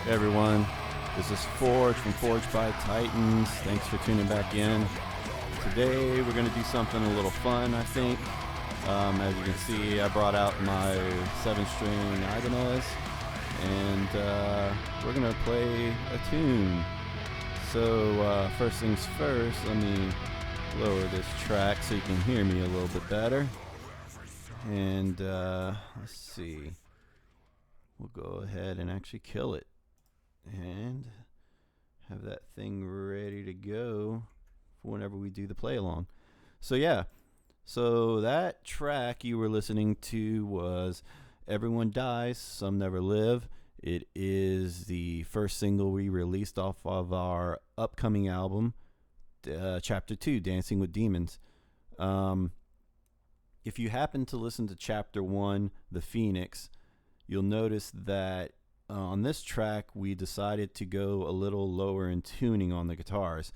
Hey everyone, this is Forge from Forge by Titans. Thanks for tuning back in. Today we're going to do something a little fun, I think. As you can see, I brought out my 7-string Ibanez, and we're going to play a tune. So first things first, let me lower this track so you can hear me a little bit better. And let's see, we'll go ahead and actually kill it and have that thing ready to go for whenever we do the play along. So yeah, so that track you were listening to was Everyone Dies, Some Never Live. It is the first single we released off of our upcoming album, Chapter 2, Dancing with Demons. If you happen to listen to Chapter 1, The Phoenix, you'll notice that on this track we decided to go a little lower in tuning on the guitars.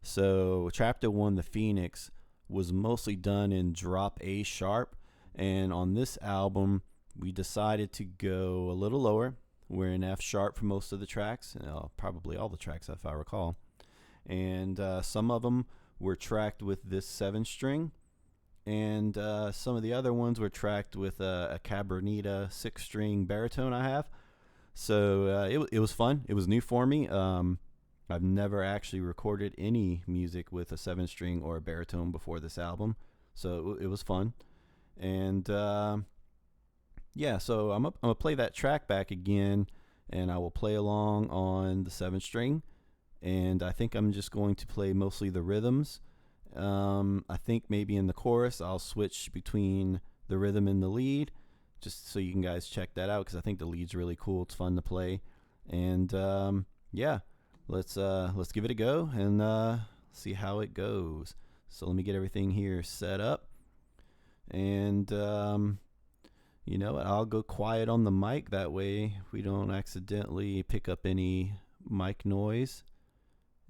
So Chapter 1, The Phoenix, was mostly done in drop A sharp, and on this album we decided to go a little lower. We're in F sharp for most of the tracks, probably all the tracks if I recall, and some of them were tracked with this 7-string, and some of the other ones were tracked with a Cabronita 6-string baritone I have. So it was fun. It was new for me. I've never actually recorded any music with a 7-string or a baritone before this album, so it was fun. And yeah, so I'm gonna play that track back again, and I will play along on the 7-string. And I think I'm just going to play mostly the rhythms. I think maybe in the chorus I'll switch between the rhythm and the lead, just so you can guys check that out, because I think the lead's really cool. It's fun to play. And yeah, let's give it a go and see how it goes. So let me get everything here set up, and you know, I'll go quiet on the mic, that way we don't accidentally pick up any mic noise.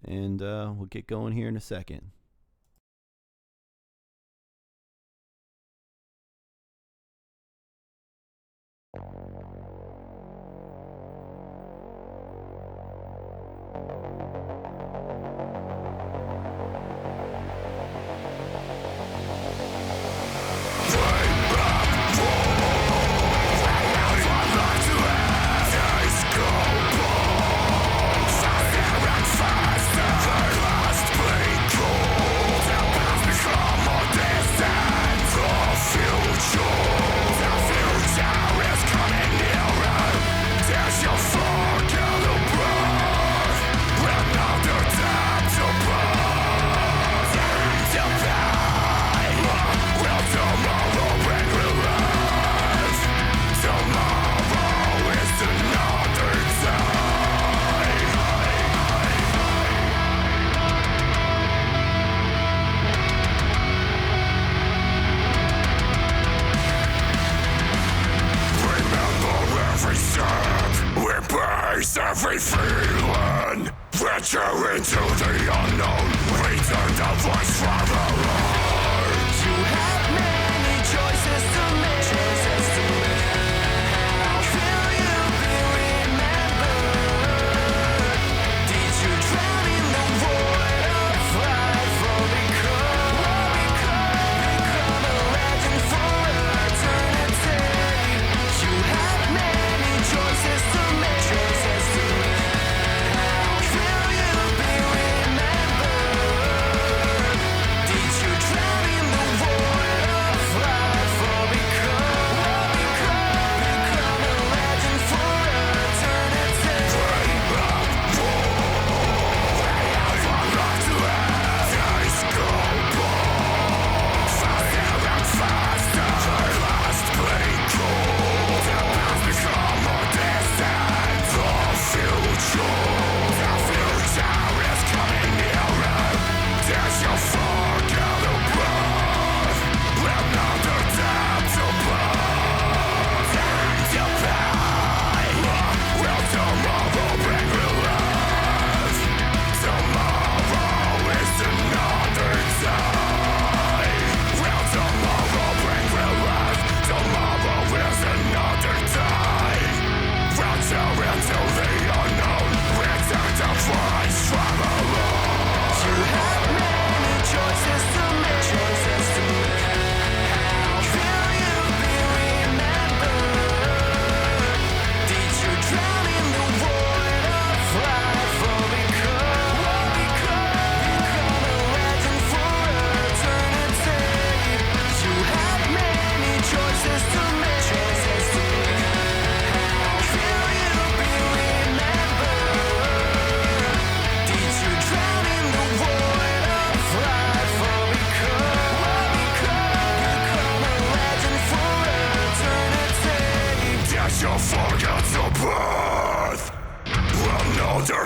And we'll get going here in a second. Every feeling, venture into the unknown, return the voice from the Lord. You have many choices to make. How will you be remembered? Did you drown in the void of life, or become a legend for eternity? You have many choices to make. Did you drown in the void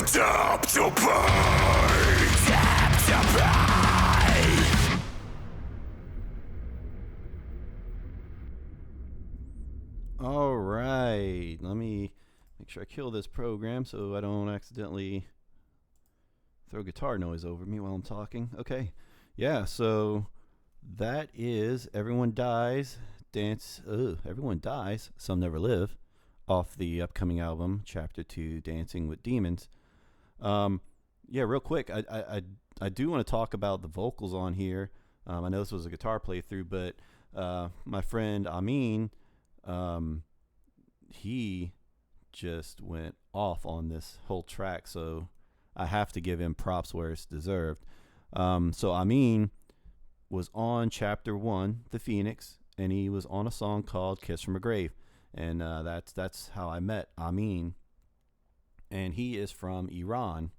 debt to pay. Debt to pay. All right, let me make sure I kill this program so I don't accidentally throw guitar noise over me while I'm talking. Okay, yeah, so that is Everyone Dies, Everyone Dies, Some Never Live, off the upcoming album, Chapter 2, Dancing with Demons. Yeah, real quick, I do want to talk about the vocals on here. I know this was a guitar playthrough, but my friend Amin, he just went off on this whole track, so I have to give him props where it's deserved. So Amin was on Chapter 1, The Phoenix, and he was on a song called Kiss from a Grave, and that's how I met Amin, and he is from Iran.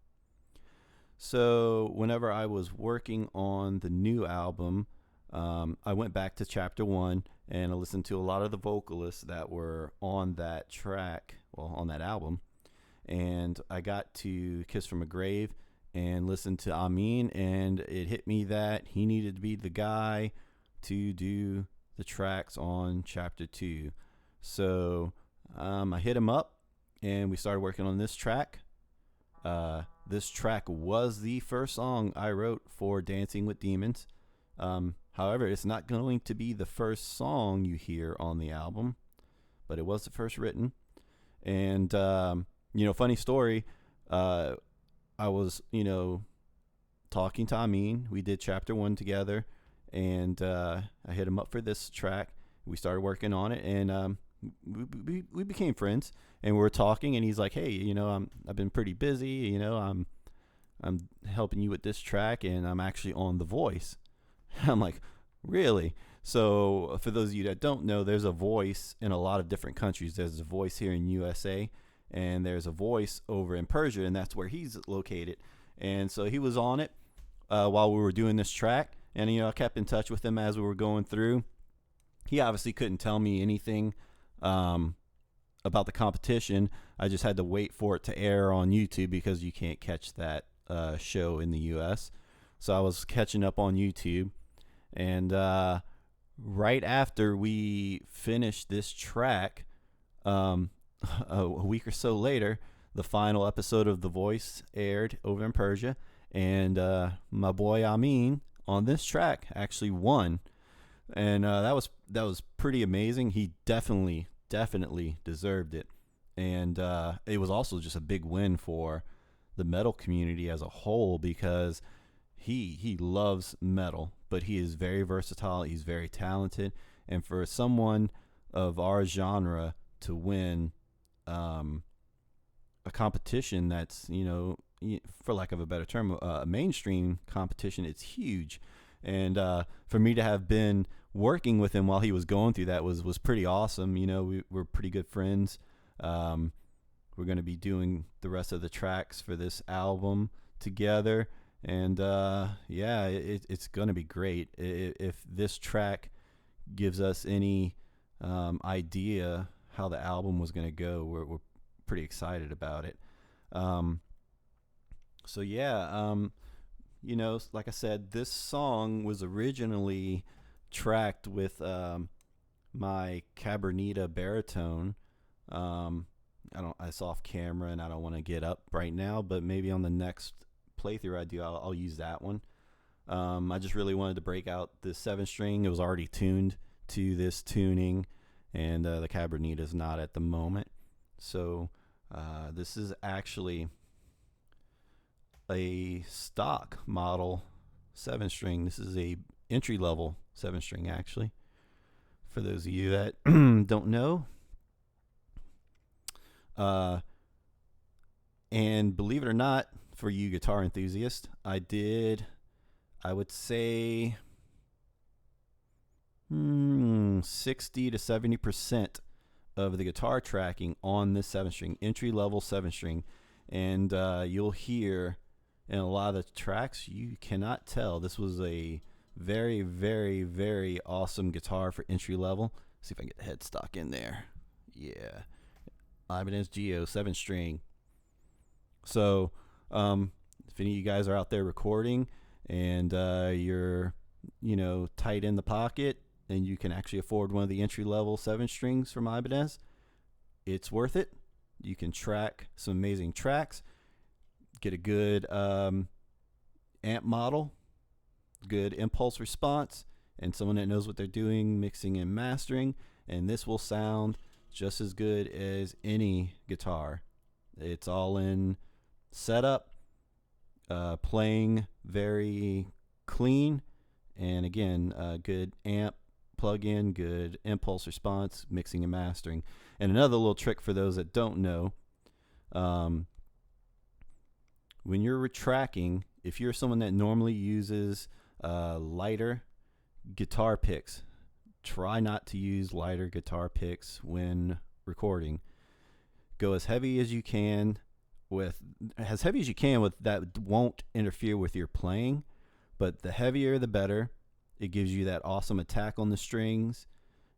So whenever I was working on the new album, I went back to Chapter 1 and I listened to a lot of the vocalists that were on that track, well, on that album. And I got to Kiss from a Grave and listened to Amin, and it hit me that he needed to be the guy to do the tracks on Chapter 2. So I hit him up and we started working on this track. This track was the first song I wrote for Dancing with Demons. However, it's not going to be the first song you hear on the album, but it was the first written. And, funny story, I was, talking to Amin. We did Chapter 1 together, and I hit him up for this track. We started working on it, and we became friends, and we were talking, and he's like, hey, I've been pretty busy, I'm helping you with this track, and I'm actually on The Voice. I'm like, really? So for those of you that don't know, there's a Voice in a lot of different countries. There's a Voice here in USA, and there's a Voice over in Persia, and that's where he's located. And so he was on it while we were doing this track, and I kept in touch with him as we were going through. He obviously couldn't tell me anything about the competition. I just had to wait for it to air on YouTube because you can't catch that show in the US. So I was catching up on YouTube. And right after we finished this track, a week or so later, the final episode of The Voice aired over in Persia. And my boy Amin on this track actually won. And that was pretty amazing. He definitely deserved it. And it was also just a big win for the metal community as a whole, because he loves metal, but he is very versatile. He's very talented, and for someone of our genre to win a competition that's, for lack of a better term, a mainstream competition, it's huge. And for me to have been working with him while he was going through that was pretty awesome. We're pretty good friends. We're going to be doing the rest of the tracks for this album together. And it's going to be great. If this track gives us any idea how the album was going to go, we're pretty excited about it. Like I said, this song was originally tracked with my Cabernita baritone. It's off camera and I don't want to get up right now, but maybe on the next playthrough I do, I'll use that one. I just really wanted to break out the 7-string. It was already tuned to this tuning, and the Cabernita is not at the moment. So this is actually a stock model 7-string. This is a entry-level 7-string, actually, for those of you that don't know. And believe it or not, for you guitar enthusiasts, I would say 60 to 70% of the guitar tracking on this 7-string, entry-level 7-string. And you'll hear in a lot of the tracks, you cannot tell. This was a very, very, very awesome guitar for entry-level. See if I can get the headstock in there. Yeah. Ibanez Geo 7-string. So If any of you guys are out there recording and you're, tight in the pocket and you can actually afford one of the entry-level 7-strings from Ibanez, it's worth it. You can track some amazing tracks, get a good amp model, good impulse response, and someone that knows what they're doing mixing and mastering, and this will sound just as good as any guitar. It's all in setup, playing very clean, and again, good amp plug-in, good impulse response, mixing and mastering. And another little trick for those that don't know, when you're tracking, if you're someone that normally uses lighter guitar picks, try not to use lighter guitar picks when recording. Go as heavy as you can with that won't interfere with your playing, but the heavier the better. It gives you that awesome attack on the strings.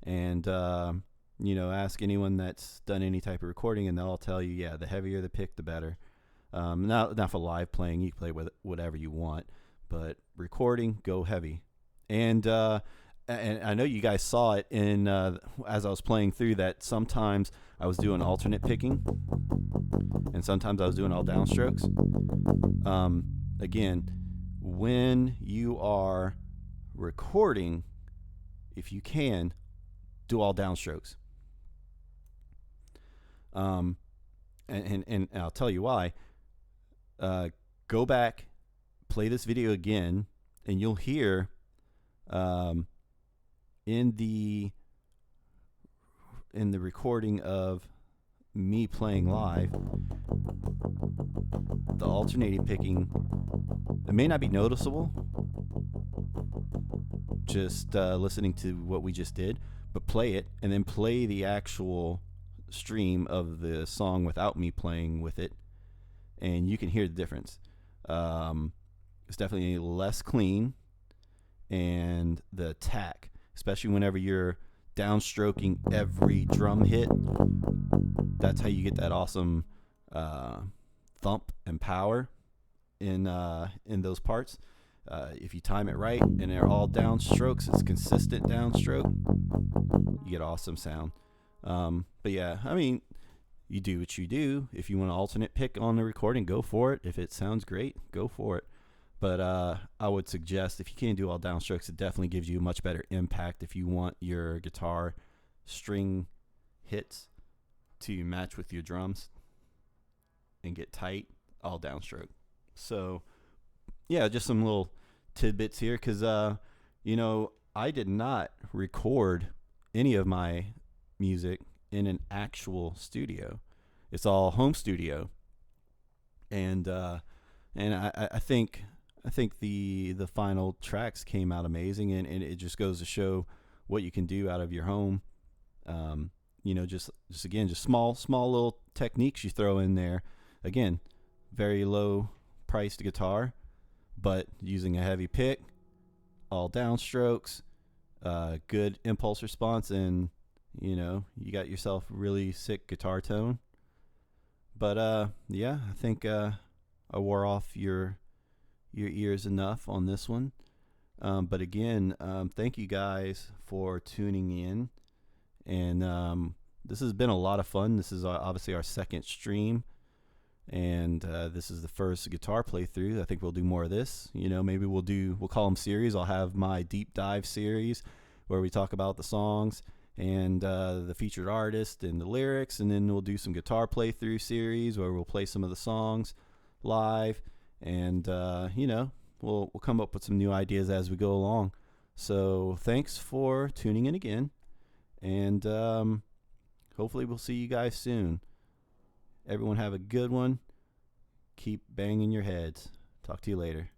And ask anyone that's done any type of recording and they'll all tell you, yeah, the heavier the pick the better. Not for live playing, you can play with whatever you want, but recording, go heavy. And I know you guys saw it in as I was playing through that sometimes I was doing alternate picking and sometimes I was doing all downstrokes. Again, when you are recording, if you can, do all downstrokes. And I'll tell you why. Go back, play this video again, and you'll hear in the recording of me playing live, the alternating picking, it may not be noticeable just listening to what we just did, but play it and then play the actual stream of the song without me playing with it, and you can hear the difference. It's definitely less clean, and the attack, especially whenever you're downstroking every drum hit, that's how you get that awesome thump and power in those parts. If you time it right and they're all downstrokes, it's consistent downstroke, you get awesome sound. But yeah, I mean, you do what you do. If you want an alternate pick on the recording, go for it. If it sounds great, go for it. But I would suggest if you can't do all downstrokes, it definitely gives you a much better impact if you want your guitar string hits to match with your drums and get tight, all downstroke. So yeah, just some little tidbits here, because I did not record any of my music in an actual studio. It's all home studio, and I think the final tracks came out amazing, and it just goes to show what you can do out of your home. Just small little techniques you throw in there. Again, very low priced guitar, but using a heavy pick, all downstrokes, good impulse response, and you got yourself really sick guitar tone. But yeah, I think I wore off your ears enough on this one. But again, thank you guys for tuning in, and this has been a lot of fun. This is obviously our second stream, and this is the first guitar playthrough. I think we'll do more of this. Maybe we'll call them series. I'll have my deep dive series where we talk about the songs and the featured artist and the lyrics, and then we'll do some guitar playthrough series where we'll play some of the songs live, and we'll come up with some new ideas as we go along. So thanks for tuning in again, and hopefully we'll see you guys soon. Everyone have a good one. Keep banging your heads. Talk to you later.